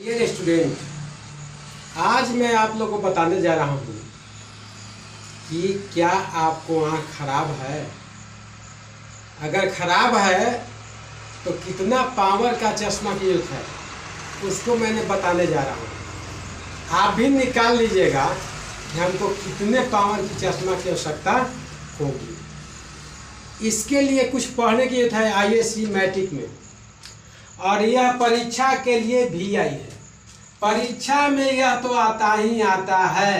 Dear student, आज मैं आप लोगों को बताने जा रहा हूँ कि क्या आपको आँख खराब है। अगर खराब है तो कितना पावर का चश्मा की यूज़ है उसको मैंने बताने जा रहा हूँ। आप भी निकाल लीजिएगा कि हमको कितने पावर की चश्मा की आवश्यकता होगी। इसके लिए कुछ पढ़ने की यूज़ है IAC मैट्रिक में, और यह परीक्षा के लिए भी आई है। परीक्षा में यह तो आता ही आता है,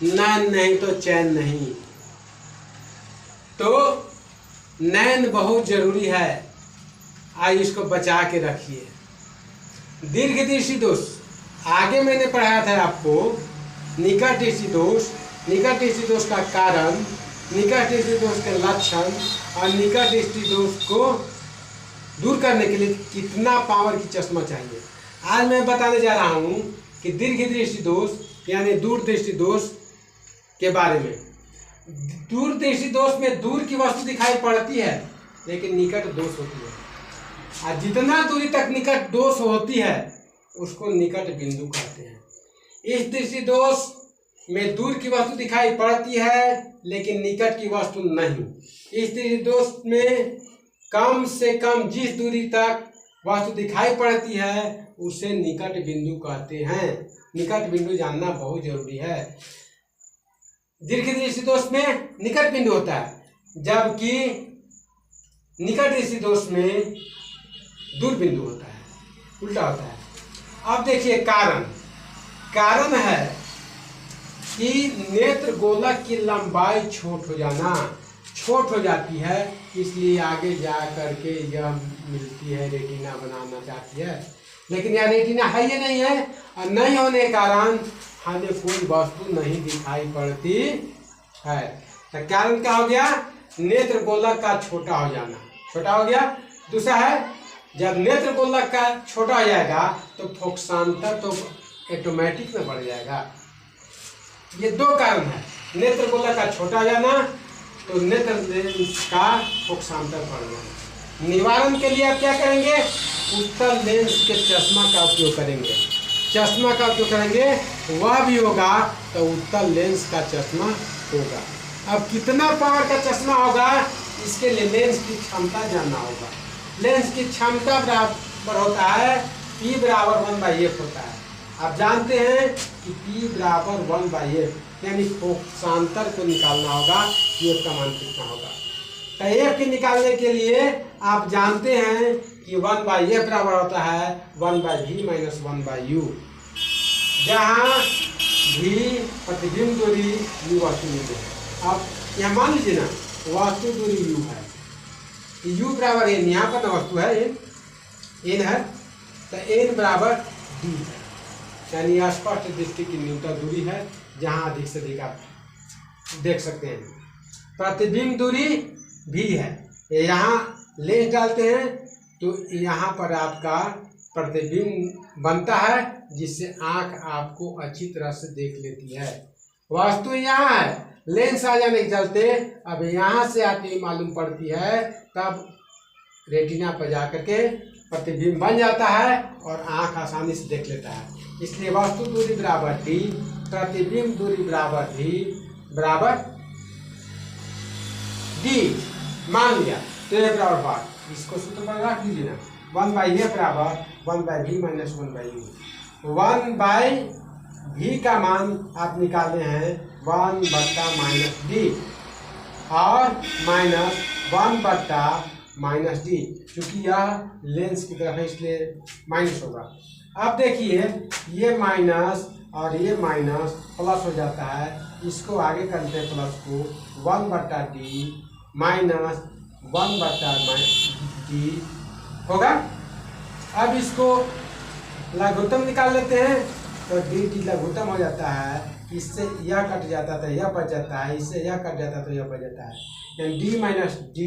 नैन नहीं तो चैन नहीं। तो नैन बहुत जरूरी है, आइए इसको बचा के रखिए। दीर्घ दृष्टि दोष आगे मैंने पढ़ाया था आपको। निकट दृष्टि दोष, निकट दृष्टि दोष का कारण, निकट दृष्टि दोष के लक्षण और निकट दृष्टि दोष को दूर करने के लिए कितना पावर की चश्मा चाहिए। आज मैं बताने जा रहा हूँ कि दीर्घ दृष्टि दोष यानी दूर दृष्टि दोष के बारे में। दूर दृष्टि दोष में दूर की वस्तु दिखाई पड़ती है लेकिन निकट दोष होती है, और जितना दूरी तक निकट दोष होती है उसको निकट बिंदु कहते हैं। इस दृष्टि दोष में दूर की वस्तु दिखाई पड़ती है लेकिन निकट की वस्तु नहीं। इस दृष्टि दोष में कम से कम जिस दूरी तक वस्तु दिखाई पड़ती है उसे निकट बिंदु कहते हैं। निकट बिंदु जानना बहुत जरूरी है। दीर्घ दृष्टि दोष में निकट बिंदु होता है, जबकि निकट दृष्टि दोष में दूर बिंदु होता है, उल्टा होता है। अब देखिए कारण है कि नेत्र गोलक की लंबाई छोट हो जाती है, इसलिए आगे जा करके यह मिलती है, रेटिना बनाना चाहती है, लेकिन यह रेटिना है ये नहीं है, और नहीं होने के कारण हमें कोई वस्तु नहीं दिखाई पड़ती है। तो कारण क्या हो गया? नेत्र गोलक का छोटा हो गया। दूसरा है, जब नेत्र गोलक का छोटा हो जाएगा तो फोकसांतर तो ऑटोमेटिक में बढ़ जाएगा। ये दो कारण है, नेत्र गोलक का छोटा हो जाना तो नेत्र लेंस का फोकसांतर बढ़ जाना। निवारण के लिए आप क्या करेंगे? उत्तल लेंस के चश्मा का उपयोग करेंगे। वह भी होगा तो उत्तल लेंस का चश्मा होगा। अब कितना पावर का चश्मा होगा इसके लिए लेंस की क्षमता जानना होगा। लेंस की क्षमता बराबर होता है P बराबर 1/f होता है। आप जानते हैं कि P बराबर 1/f, यानी फोकसांतर को निकालना होगा, ये का मान कितना होगा। तो f के निकालने के लिए आप जानते हैं कि 1/f बराबर होता है 1/v माइनस 1/u, जहाँ v प्रतिबिंब दूरी u वस्तु दूरी है। अब यहाँ मान लीजिए ना, वस्तु दूरी u है, u बराबर n, यहाँ पर वस्तु है n है, तो n बराबर d है, यानी स्पष्ट दृष्टि की न्यूनतम दूरी है, जहाँ अधिक से अधिक आप देख सकते हैं। प्रतिबिंब दूरी भी है, यहाँ लेंस डालते हैं तो यहाँ पर आपका प्रतिबिंब बनता है, जिससे आँख आपको अच्छी तरह से देख लेती है। वस्तु यहाँ है, लेंस आ जाने के चलते अब यहाँ से आती मालूम पड़ती है, तब रेटिना पर जा करके प्रतिबिंब बन जाता है और आँख आसानी से देख लेता है। इसलिए वस्तु दूरी बराबर d, प्रतिबिंब दूरी बराबर v बराबर d मान लिया। तो ये बराबर बात, इसको सूत्र पर रख लीजिए ना, 1/f बराबर 1/v माइनस 1/u। 1/v का मान आप निकाले हैं 1/-d और माइनस 1/-d, क्योंकि यह लेंस की तरफ है इसलिए माइनस होगा। अब देखिए, ये माइनस और ये माइनस प्लस हो जाता है, इसको आगे करते हैं प्लस को, 1/d माइनस 1/d होगा। अब इसको लघुत्तम निकाल लेते हैं तो dt लघुत्तम हो जाता है, इससे यह कट जाता है तो यह बच जाता है, इससे यह कट जाता है तो यह बच जाता है, यानी d माइनस d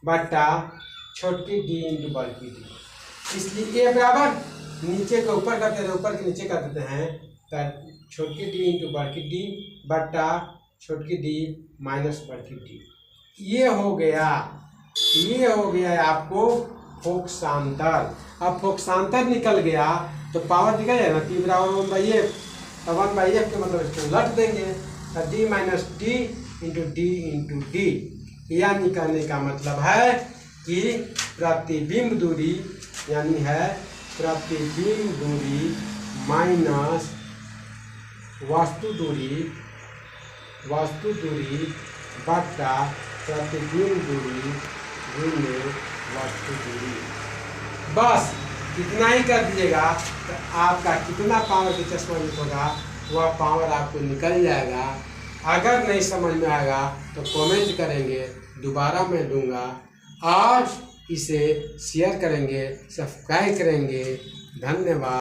बट्टा छोटी d इंटू बल्कि d। इसलिए a बराबर नीचे के ऊपर करते हैं, ऊपर के नीचे कर देते हैं, तो छोटी d इंटू बल्कि d बट्टा छोटी d माइनस बल्कि d। ये हो गया आपको फोकसांतर। अब फोकसांतर निकल गया तो पावर निकल जाएगा ना, P बराबर 1/f। तो 1/f के मतलब इसको उलट देंगे तो d minus T into D into D. यह निकालने का मतलब है कि प्रतिबिंब दूरी यानी है प्रतिबिंब दूरी माइनस वास्तु दूरी बटा प्रतिबिंब दूरी गुणे वास्तु दूरी। बस इतना ही कर दीजिएगा तो आपका कितना पावर के चश्मा यूज होगा वह पावर आपको निकल जाएगा। अगर नहीं समझ में आएगा तो कमेंट करेंगे, दोबारा मैं दूंगा। और इसे शेयर करेंगे, सब्सक्राइब करेंगे। धन्यवाद।